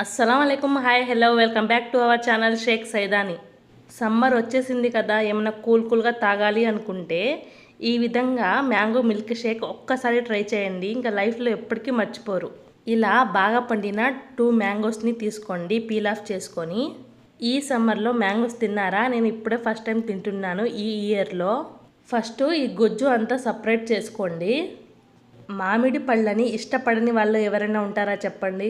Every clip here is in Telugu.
అస్సలాముఅలైకుం, hi, hello, welcome back to our channel Shaik Saidani. Summer వచ్చేసింది కదా, ఏమైనా కూల్గా తాగాలి అనుకుంటే ఈ విధంగా మ్యాంగో మిల్క్ షేక్ ఒక్కసారి ట్రై చేయండి. ఇంకా లైఫ్లో ఎప్పటికీ మర్చిపోరు. ఇలా బాగా పండిన 2 మ్యాంగోస్ని తీసుకోండి, పీల్ ఆఫ్ చేసుకొని. ఈ సమ్మర్లో మ్యాంగోస్ తిన్నారా? నేను ఇప్పుడే ఫస్ట్ టైం తింటున్నాను ఈ ఇయర్లో. ఫస్ట్ ఈ గుజ్జు అంతా సపరేట్ చేసుకోండి. మామిడి పళ్ళని ఇష్టపడని వాళ్ళు ఎవరైనా ఉంటారా చెప్పండి?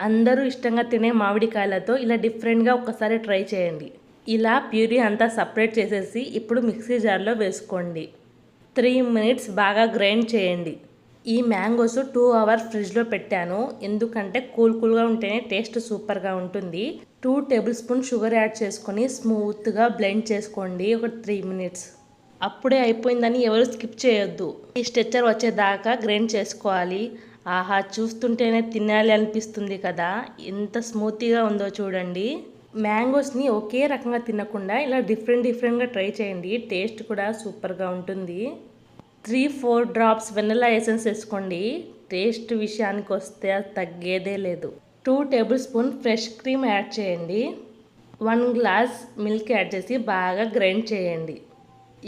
అందరూ ఇష్టంగా తినే మామిడికాయలతో ఇలా డిఫరెంట్గా ఒక్కసారి ట్రై చేయండి. ఇలా ప్యూరీ అంతా సపరేట్ చేసేసి ఇప్పుడు మిక్సీ జార్లో వేసుకోండి. 3 మినిట్స్ బాగా గ్రైండ్ చేయండి. ఈ మ్యాంగోస్ 2 అవర్స్ ఫ్రిడ్జ్లో పెట్టాను, ఎందుకంటే కూల్గా ఉంటేనే టేస్ట్ సూపర్గా ఉంటుంది. 2 టేబుల్ స్పూన్ షుగర్ యాడ్ చేసుకొని స్మూత్గా బ్లెండ్ చేసుకోండి ఒక 3 మినిట్స్. అప్పుడే అయిపోయిందని ఎవరు స్కిప్ చేయొద్దు. ఈ స్ట్రెచ్చర్ వచ్చేదాకా గ్రైండ్ చేసుకోవాలి. ఆహా, చూస్తుంటేనే తినాలి అనిపిస్తుంది కదా, ఎంత స్మూతీగా ఉందో చూడండి. మ్యాంగోస్ని ఒకే రకంగా తినకుండా ఇలా డిఫరెంట్గా ట్రై చేయండి, టేస్ట్ కూడా సూపర్గా ఉంటుంది. 3-4 డ్రాప్స్ వెనిలా ఎసెన్స్ వేసుకోండి. టేస్ట్ విషయానికి వస్తే తగ్గేదే లేదు. 2 table spoon fresh cream add చేయండి. 1 గ్లాస్ మిల్క్ యాడ్ చేసి బాగా గ్రైండ్ చేయండి.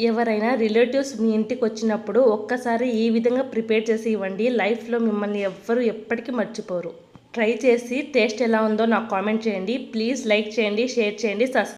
ఎవరైనా రిలేటివ్స్ మీ ఇంటికి వచ్చినప్పుడు ఒక్కసారి ఈ విధంగా ప్రిపేర్ చేసి ఇవ్వండి, లైఫ్లో మిమ్మల్ని ఎవ్వరు ఎప్పటికీ మర్చిపోరు. ట్రై చేసి టేస్ట్ ఎలా ఉందో నాకు కామెంట్ చేయండి. ప్లీజ్ లైక్ చేయండి, షేర్ చేయండి, సబ్స్క్రైబ్